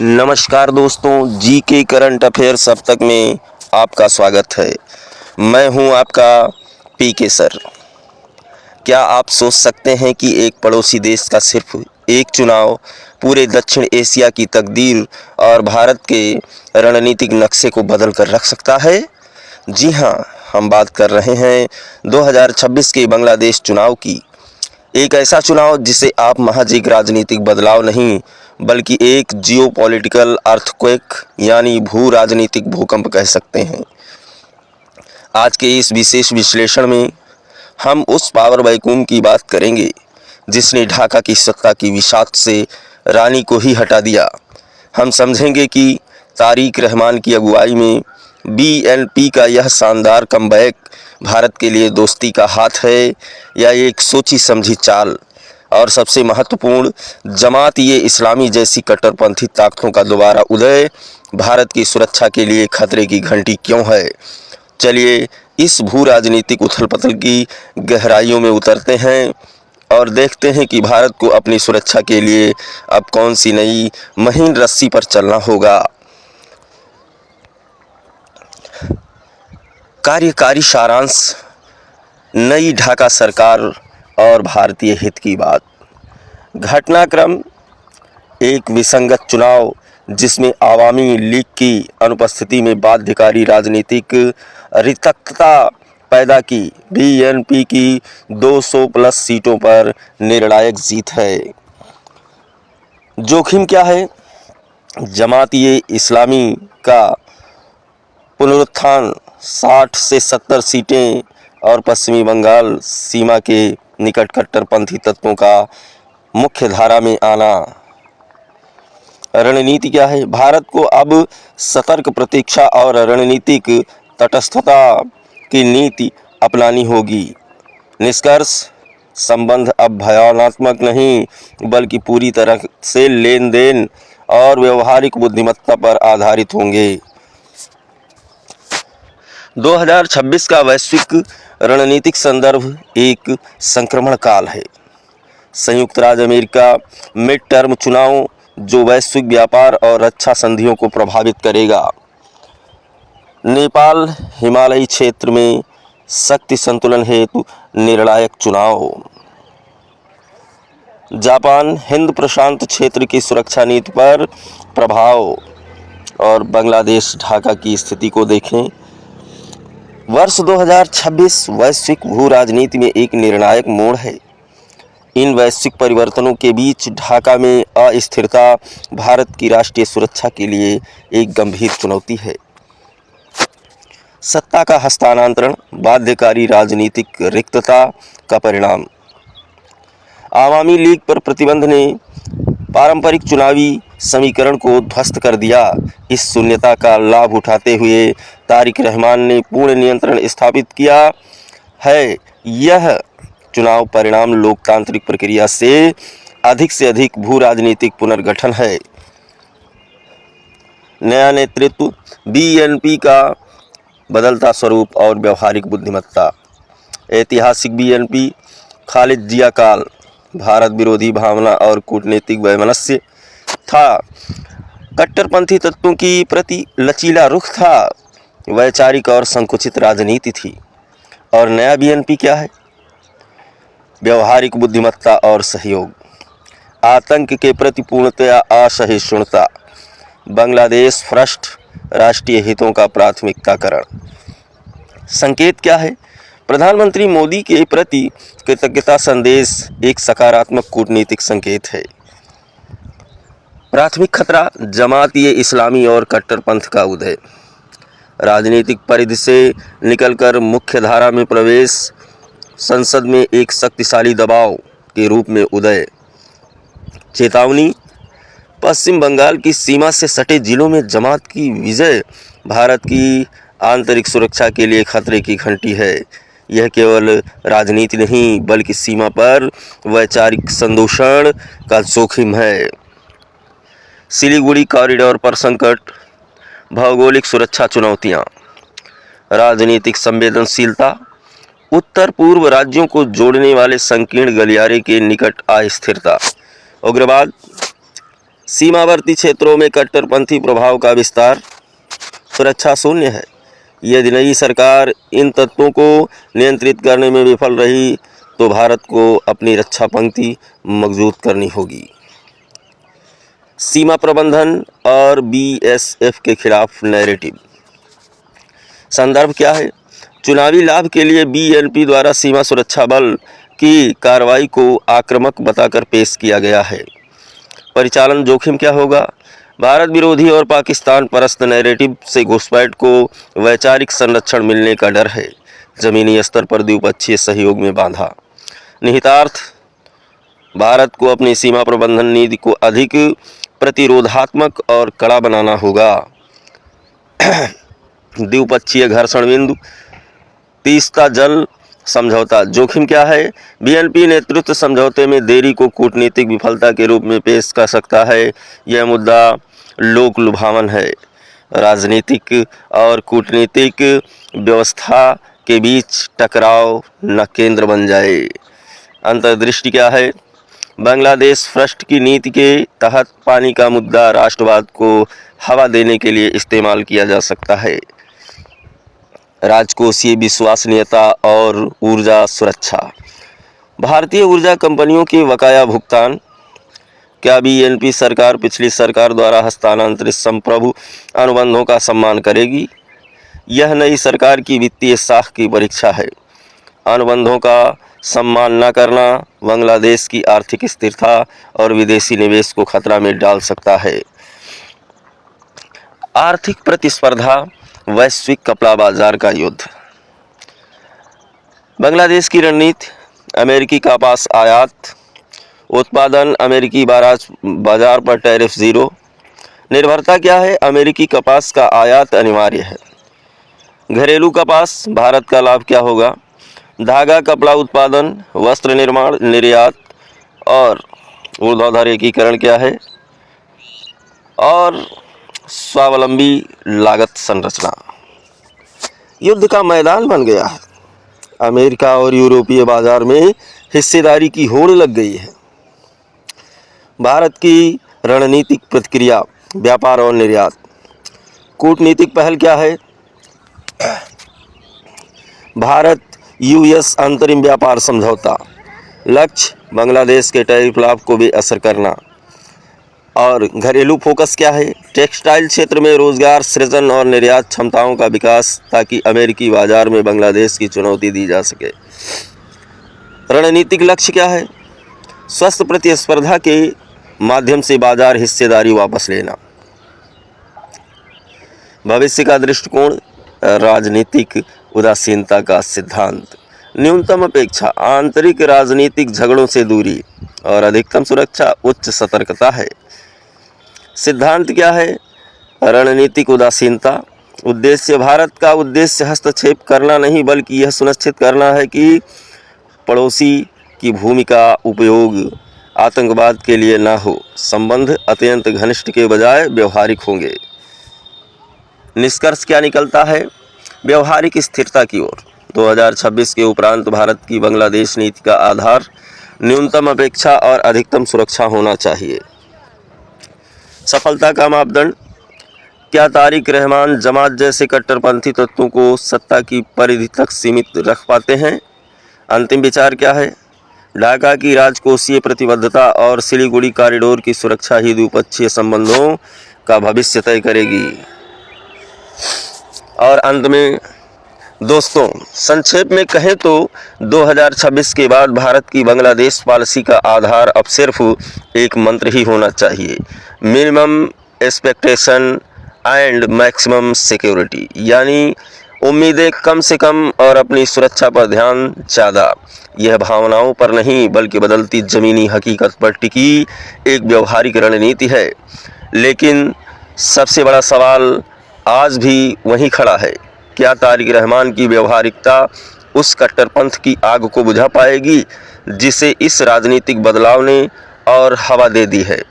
नमस्कार दोस्तों, जी के करंट अफेयर्स अब तक में आपका स्वागत है। मैं हूं आपका पीके सर। क्या आप सोच सकते हैं कि एक पड़ोसी देश का सिर्फ एक चुनाव पूरे दक्षिण एशिया की तकदीर और भारत के रणनीतिक नक्शे को बदल कर रख सकता है? जी हां, हम बात कर रहे हैं 2026 के बांग्लादेश चुनाव की। एक ऐसा चुनाव जिसे आप महज एक राजनीतिक बदलाव नहीं बल्कि एक जियोपॉलिटिकल अर्थक्वेक यानी भू राजनीतिक भूकंप कह सकते हैं। आज के इस विशेष विश्लेषण में हम उस पावर वैक्यूम की बात करेंगे जिसने ढाका की सत्ता की विसात से रानी को ही हटा दिया। हम समझेंगे कि तारिक रहमान की अगुवाई में बीएनपी का यह शानदार कमबैक भारत के लिए दोस्ती का हाथ है या एक सोची समझी चाल, और सबसे महत्वपूर्ण, जमात ये इस्लामी जैसी कट्टरपंथी ताकतों का दोबारा उदय भारत की सुरक्षा के लिए खतरे की घंटी क्यों है। चलिए इस भू राजनीतिक उथल पुथल की गहराइयों में उतरते हैं और देखते हैं कि भारत को अपनी सुरक्षा के लिए अब कौन सी नई महीन रस्सी पर चलना होगा। कार्यकारी सारांश, नई ढाका सरकार और भारतीय हित की बात। घटनाक्रम, एक विसंगत चुनाव जिसमें आवामी लीग की अनुपस्थिति में बाध्यकारी राजनीतिक रिक्तता पैदा की बीएनपी की 200 प्लस सीटों पर निर्णायक जीत है। जोखिम क्या है? जमात-ए इस्लामी का पुनरुत्थान, 60 से 70 सीटें और पश्चिमी बंगाल सीमा के निकट कट्टरपंथी तत्वों का मुख्य धारा में आना। रणनीति क्या है? भारत को अब सतर्क प्रतीक्षा और रणनीतिक तटस्थता की नीति अपनानी होगी। निष्कर्ष, संबंध अब भावनात्मक नहीं बल्कि पूरी तरह से लेन देन और व्यवहारिक बुद्धिमत्ता पर आधारित होंगे। 2026 का वैश्विक रणनीतिक संदर्भ एक संक्रमण काल है। संयुक्त राज्य अमेरिका मिड टर्म चुनाव जो वैश्विक व्यापार और रक्षा संधियों को प्रभावित करेगा। नेपाल हिमालयी क्षेत्र में शक्ति संतुलन हेतु निर्णायक चुनाव। जापान हिंद प्रशांत क्षेत्र की सुरक्षा नीति पर प्रभाव। और बांग्लादेश ढाका की स्थिति को देखें। वर्ष 2026 वैश्विक भू राजनीति में एक निर्णायक मोड़ है। इन वैश्विक परिवर्तनों के बीच ढाका में अस्थिरता भारत की राष्ट्रीय सुरक्षा के लिए एक गंभीर चुनौती है। सत्ता का हस्तांतरण, बाध्यकारी राजनीतिक रिक्तता का परिणाम। आवामी लीग पर प्रतिबंध ने पारंपरिक चुनावी समीकरण को ध्वस्त कर दिया। इस शून्यता का लाभ उठाते हुए तारिक रहमान ने पूर्ण नियंत्रण स्थापित किया है। यह चुनाव परिणाम लोकतांत्रिक प्रक्रिया से अधिक भू राजनीतिक पुनर्गठन है। नया नेतृत्व, बीएनपी का बदलता स्वरूप और व्यवहारिक बुद्धिमत्ता। ऐतिहासिक बीएनपी, खालिद जिया काल, भारत विरोधी भावना और कूटनीतिक वैमनस्य था। कट्टरपंथी तत्वों की प्रति लचीला रुख था। वैचारिक और संकुचित राजनीति थी। और नया बीएनपी क्या है? व्यवहारिक बुद्धिमत्ता और सहयोग। आतंक के प्रति पूर्णतया असहिष्णुता। बांग्लादेश फर्स्ट, राष्ट्रीय हितों का प्राथमिकताकरण। संकेत क्या है? प्रधानमंत्री मोदी के प्रति कृतज्ञता संदेश एक सकारात्मक कूटनीतिक संकेत है। प्राथमिक खतरा, जमात-ए इस्लामी और कट्टरपंथ का उदय। राजनीतिक परिधि से निकलकर मुख्य धारा में प्रवेश, संसद में एक शक्तिशाली दबाव के रूप में उदय। चेतावनी, पश्चिम बंगाल की सीमा से सटे जिलों में जमात की विजय भारत की आंतरिक सुरक्षा के लिए खतरे की घंटी है। यह केवल राजनीति नहीं बल्कि सीमा पर वैचारिक संदूषण का जोखिम है। सिलीगुड़ी कॉरिडोर पर संकट, भौगोलिक सुरक्षा चुनौतियां। राजनीतिक संवेदनशीलता, उत्तर पूर्व राज्यों को जोड़ने वाले संकीर्ण गलियारे के निकट अस्थिरता। उग्रवाद, सीमावर्ती क्षेत्रों में कट्टरपंथी प्रभाव का विस्तार, सुरक्षा शून्य है। यदि नई सरकार इन तत्वों को नियंत्रित करने में विफल रही तो भारत को अपनी रक्षा पंक्ति मजबूत करनी होगी। सीमा प्रबंधन और बीएसएफ के खिलाफ नैरेटिव। संदर्भ क्या है? चुनावी लाभ के लिए बीएनपी द्वारा सीमा सुरक्षा बल की कार्रवाई को आक्रामक बताकर पेश किया गया है। परिचालन जोखिम क्या होगा? भारत विरोधी और पाकिस्तान परस्त नैरेटिव से घुसपैठ को वैचारिक संरक्षण मिलने का डर है। जमीनी स्तर पर द्विपक्षीय सहयोग में बाधा। निहितार्थ: भारत को अपनी सीमा प्रबंधन नीति को अधिक प्रतिरोधात्मक और कड़ा बनाना होगा। द्विपक्षीय घर्षण बिंदु। तीस्ता जल समझौता। जोखिम क्या है? बीएनपी नेतृत्व समझौते में देरी को कूटनीतिक विफलता के रूप में पेश कर सकता है। यह मुद्दा लोक लुभावन है। राजनीतिक और कूटनीतिक व्यवस्था के बीच टकराव न केंद्र बन जाए। अंतर्दृष्टि क्या है? बांग्लादेश फर्स्ट की नीति के तहत पानी का मुद्दा राष्ट्रवाद को हवा देने के लिए इस्तेमाल किया जा सकता है। राजकोषीय विश्वसनीयता और ऊर्जा सुरक्षा। भारतीय ऊर्जा कंपनियों के बकाया भुगतान। क्या बीएनपी सरकार पिछली सरकार द्वारा हस्तांतरित संप्रभु अनुबंधों का सम्मान करेगी? यह नई सरकार की वित्तीय साख की परीक्षा है। अनुबंधों का सम्मान न करना बांग्लादेश की आर्थिक स्थिरता और विदेशी निवेश को खतरा में डाल सकता है। आर्थिक प्रतिस्पर्धा, वैश्विक कपड़ा बाजार का युद्ध। बांग्लादेश की रणनीति: अमेरिकी कपास आयात, उत्पादन अमेरिकी बाजार पर टैरिफ जीरो। निर्भरता क्या है? अमेरिकी कपास का आयात अनिवार्य है। घरेलू कपास, भारत का लाभ क्या होगा? धागा कपड़ा उत्पादन, वस्त्र निर्माण, निर्यात और ऊर्ध्वाधर एकीकरण क्या है? और स्वावलंबी लागत संरचना। युद्ध का मैदान बन गया है। अमेरिका और यूरोपीय बाजार में हिस्सेदारी की होड़ लग गई है। भारत की रणनीतिक प्रतिक्रिया, व्यापार और निर्यात। कूटनीतिक पहल क्या है? भारत यूएस अंतरिम व्यापार समझौता। लक्ष्य बांग्लादेश के टैरिफ लाभ को भी असर करना। और घरेलू फोकस क्या है? टेक्सटाइल क्षेत्र में रोजगार सृजन और निर्यात क्षमताओं का विकास, ताकि अमेरिकी बाजार में बांग्लादेश की चुनौती दी जा सके। रणनीतिक लक्ष्य क्या है? स्वस्थ प्रतिस्पर्धा के माध्यम से बाजार हिस्सेदारी वापस लेना। भविष्य का दृष्टिकोण, राजनीतिक उदासीनता का सिद्धांत। न्यूनतम अपेक्षा, आंतरिक राजनीतिक झगड़ों से दूरी और अधिकतम सुरक्षा, उच्च सतर्कता है। सिद्धांत क्या है? रणनीतिक उदासीनता। उद्देश्य, भारत का उद्देश्य हस्तक्षेप करना नहीं, बल्कि यह सुनिश्चित करना है कि पड़ोसी की भूमि का उपयोग आतंकवाद के लिए न हो। संबंध अत्यंत घनिष्ठ के बजाय व्यवहारिक होंगे। निष्कर्ष क्या निकलता है? व्यवहारिक स्थिरता की ओर। 2026 के उपरांत भारत की बांग्लादेश नीति का आधार न्यूनतम अपेक्षा और अधिकतम सुरक्षा होना चाहिए। सफलता का मापदंड, क्या तारिक रहमान जमात जैसे कट्टरपंथी तत्वों को सत्ता की परिधि तक सीमित रख पाते हैं? अंतिम विचार क्या है? ढाका की राजकोषीय प्रतिबद्धता और सिलीगुड़ी कॉरिडोर की सुरक्षा ही द्विपक्षीय संबंधों का भविष्य तय करेगी। और अंत में दोस्तों, संक्षेप में कहें तो 2026 के बाद भारत की बांग्लादेश पॉलिसी का आधार अब सिर्फ एक मंत्र ही होना चाहिए: minimum expectation and maximum security. यानी उम्मीदें कम से कम और अपनी सुरक्षा पर ध्यान ज़्यादा। यह भावनाओं पर नहीं, बल्कि बदलती ज़मीनी हकीकत पर टिकी एक व्यवहारिक रणनीति है। लेकिन सबसे बड़ा सवाल आज भी वहीं खड़ा है: क्या तारिक रहमान की व्यवहारिकता उस कट्टरपंथ की आग को बुझा पाएगी जिसे इस राजनीतिक बदलाव ने और हवा दे दी है?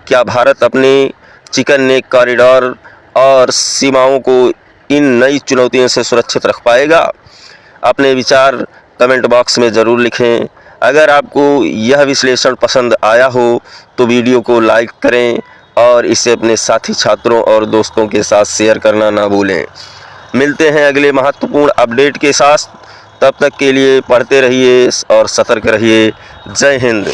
क्या भारत अपने चिकन नेक कॉरिडोर और सीमाओं को इन नई चुनौतियों से सुरक्षित रख पाएगा? अपने विचार कमेंट बॉक्स में ज़रूर लिखें। अगर आपको यह विश्लेषण पसंद आया हो तो वीडियो को लाइक करें और इसे अपने साथी छात्रों और दोस्तों के साथ शेयर करना ना भूलें। मिलते हैं अगले महत्वपूर्ण अपडेट के साथ। तब तक के लिए पढ़ते रहिए और सतर्क रहिए। जय हिंद।